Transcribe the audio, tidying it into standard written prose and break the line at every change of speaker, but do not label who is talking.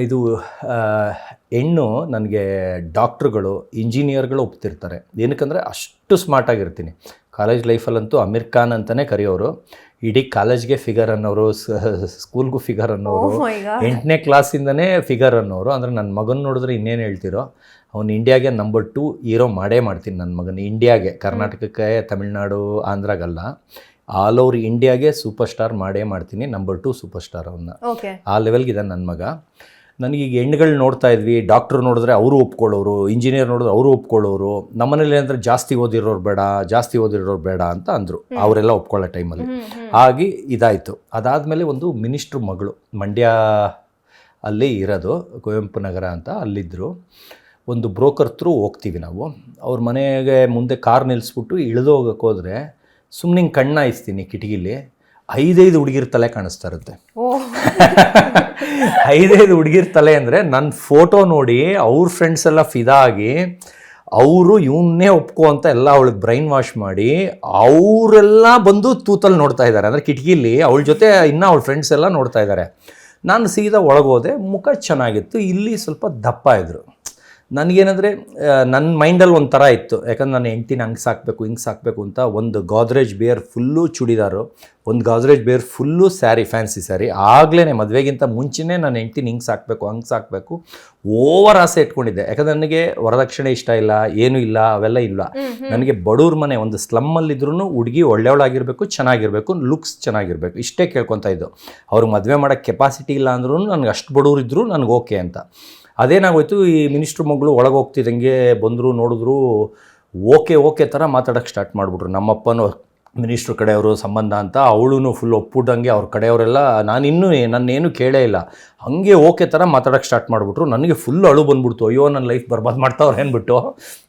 ಇದು ಆ, ಹೆಣ್ಣು ನನಗೆ ಡಾಕ್ಟ್ರುಗಳು ಇಂಜಿನಿಯರ್ಗಳು ಒಪ್ತಿರ್ತಾರೆ. ಏನಕ್ಕಂದರೆ ಅಷ್ಟು ಸ್ಮಾರ್ಟಾಗಿರ್ತೀನಿ. ಕಾಲೇಜ್ ಲೈಫಲ್ಲಂತೂ ಅಮೀರ್ ಖಾನ್ ಅಂತಲೇ ಕರೆಯೋರು. ಇಡೀ ಕಾಲೇಜ್ಗೆ ಫಿಗರ್ ಅನ್ನೋರು, ಸ್ಕೂಲ್ಗೂ ಫಿಗರ್ ಅನ್ನೋರು, 8ನೇ ಕ್ಲಾಸಿಂದನೇ ಫಿಗರ್ ಅನ್ನೋರು. ಅಂದರೆ ನನ್ನ ಮಗನ ನೋಡಿದ್ರೆ ಇನ್ನೇನು ಹೇಳ್ತಿರೋ, ಅವ್ನು ಇಂಡಿಯಾಗೆ ನಂಬರ್ 2 ಹೀರೋ ಮಾಡೇ ಮಾಡ್ತೀನಿ ನನ್ನ ಮಗನ. ಇಂಡಿಯಾಗೆ, ಕರ್ನಾಟಕಕ್ಕೆ, ತಮಿಳ್ನಾಡು, ಆಂಧ್ರಾಗಲ್ಲ, ಆಲ್ ಓವರ್ ಇಂಡಿಯಾಗೆ ಸೂಪರ್ ಸ್ಟಾರ್ ಮಾಡೇ ಮಾಡ್ತೀನಿ. ನಂಬರ್ 2 ಸೂಪರ್ ಸ್ಟಾರ್ ಅವನ್ನ. ಆ ಲೆವೆಲ್ಗಿದೆ ನನ್ನ ಮಗ. ನನಗೀಗ ಹೆಣ್ಣುಗಳು ನೋಡ್ತಾ ಇದ್ವಿ, ಡಾಕ್ಟ್ರು ನೋಡಿದ್ರೆ ಅವರು ಒಪ್ಕೊಳ್ಳೋರು, ಇಂಜಿನಿಯರ್ ನೋಡಿದ್ರೆ ಅವರು ಒಪ್ಕೊಳ್ಳೋರು. ನಮ್ಮನೇಲಿ ಅಂದರೆ ಜಾಸ್ತಿ ಓದಿರೋರು ಬೇಡ ಅಂತ ಅಂದರು. ಅವರೆಲ್ಲ ಒಪ್ಕೊಳ್ಳೋ ಟೈಮಲ್ಲಿ ಹಾಗೆ ಇದಾಯಿತು. ಅದಾದಮೇಲೆ ಒಂದು ಮಿನಿಸ್ಟ್ರ್ ಮಗಳು ಮಂಡ್ಯ ಅಲ್ಲಿ ಇರೋದು, ಕುವೆಂಪು ನಗರ ಅಂತ, ಅಲ್ಲಿದ್ದರು. ಒಂದು ಬ್ರೋಕರ್ ಥ್ರೂ ಹೋಗ್ತೀವಿ ನಾವು. ಅವ್ರ ಮನೆಗೆ ಮುಂದೆ ಕಾರ್ ನಿಲ್ಲಿಸ್ಬಿಟ್ಟು ಇಳಿದು ಹೋಗೋಕ್ಕೆ ಹೋದರೆ ಸುಮ್ಮನೆ ಕಣ್ಣಾಯಿಸ್ತೀನಿ ಕಿಟಕಿಲಿ, 5 ಹುಡುಗಿರ ತಲೆ ಕಾಣಿಸ್ತಾ ಇರುತ್ತೆ. 5 ಹುಡುಗಿರ ತಲೆ ಅಂದರೆ ನನ್ನ ಫೋಟೋ ನೋಡಿ ಅವ್ರ ಫ್ರೆಂಡ್ಸ್ ಎಲ್ಲ ಫಿದಾ ಆಗಿ ಅವರು ಇವನ್ನೇ ಒಪ್ಕೋ ಅಂತ ಎಲ್ಲ ಅವಳಿಗೆ ಬ್ರೈನ್ ವಾಶ್ ಮಾಡಿ ಅವರೆಲ್ಲ ಬಂದು ತೂತಲ್ಲಿ ನೋಡ್ತಾ ಇದ್ದಾರೆ. ಅಂದರೆ ಕಿಟಕಿಲಿ ಅವಳ ಜೊತೆ ಇನ್ನೂ ಅವಳ ಫ್ರೆಂಡ್ಸ್ ಎಲ್ಲ ನೋಡ್ತಾ ಇದ್ದಾರೆ. ನಾನು ಸೀದಾ ಒಳಗೋದೆ. ಮುಖ ಚೆನ್ನಾಗಿತ್ತು, ಇಲ್ಲಿ ಸ್ವಲ್ಪ ದಪ್ಪ ಇದ್ದರು. ನನಗೇನಂದರೆ ನನ್ನ ಮೈಂಡಲ್ಲಿ ಒಂಥರ ಇತ್ತು, ಯಾಕಂದ್ರೆ ನಾನು ಹೆಂಡ್ತಿನ ಹಂಗೆ ಸಾಕಬೇಕು ಹಿಂಗೆ ಸಾಕಬೇಕು ಅಂತ. ಒಂದು ಗೋದ್ರೇಜ್ ಬೇರ್ ಫುಲ್ಲು ಚೂಡಿದಾರು, ಒಂದು ಗೋದ್ರೇಜ್ ಬೇರ್ ಫುಲ್ಲು ಸ್ಯಾರಿ, ಫ್ಯಾನ್ಸಿ ಸ್ಯಾರಿ. ಆಗಲೇ ಮದುವೆಗಿಂತ ಮುಂಚೆನೇ ನಾನು ಹೆಂಡ್ತಿನ ಹಿಂಗೆ ಸಾಕಬೇಕು ಹಂಗೆ ಸಾಕಬೇಕು ಓವರ್ ಆಸೆ ಇಟ್ಕೊಂಡಿದ್ದೆ. ಯಾಕಂದರೆ ನನಗೆ ವರದಕ್ಷಿಣೆ ಇಷ್ಟ ಇಲ್ಲ, ಏನೂ ಇಲ್ಲ, ಅವೆಲ್ಲ ಇಲ್ಲ. ನನಗೆ ಬಡವ್ರ ಮನೆ, ಒಂದು ಸ್ಲಮ್ಮಲ್ಲಿದ್ರೂ ಹುಡುಗಿ ಒಳ್ಳೆಯವಳಾಗಿರಬೇಕು, ಚೆನ್ನಾಗಿರಬೇಕು, ಲುಕ್ಸ್ ಚೆನ್ನಾಗಿರಬೇಕು, ಇಷ್ಟೇ ಕೇಳ್ಕೊತಾ ಇದ್ದು. ಅವ್ರಿಗೆ ಮದುವೆ ಮಾಡೋಕ್ಕೆ ಕೆಪಾಸಿಟಿ ಇಲ್ಲ ಅಂದ್ರೂ ನನಗೆ ಅಷ್ಟು ಬಡವರಿದ್ದರು ನನಗೆ ಓಕೆ ಅಂತ. ಅದೇನಾಗೋಯ್ತು, ಈ ಮಿನಿಸ್ಟ್ರ್ ಮಗಳು ಒಳಗೆ ಹೋಗ್ತಿದ್ದಂಗೆ ಬಂದರು, ನೋಡಿದ್ರು, ಓಕೆ ಥರ ಮಾತಾಡೋಕ್ಕೆ ಸ್ಟಾರ್ಟ್ ಮಾಡಿಬಿಟ್ರು. ನಮ್ಮಪ್ಪನೂ ಮಿನಿಸ್ಟ್ರ್ ಕಡೆಯವರು ಸಂಬಂಧ ಅಂತ, ಅವಳು ಫುಲ್ ಒಪ್ಪಿಟ್ಟಂಗೆ ಅವ್ರ ಕಡೆಯವರೆಲ್ಲ. ನನ್ನೇನು ಕೇಳೇ ಇಲ್ಲ, ಹಾಗೆ ಓಕೆ ಥರ ಮಾತಾಡೋಕ್ಕೆ ಸ್ಟಾರ್ಟ್ ಮಾಡಿಬಿಟ್ರು. ನನಗೆ ಫುಲ್ ಅಳು ಬಂದ್ಬಿಡ್ತು. ಅಯ್ಯೋ ನನ್ನ ಲೈಫ್ ಬರ್ಬಾದ್ ಮಾಡ್ತಾವ್ರೆ ಅಂದ್ಬಿಟ್ಟು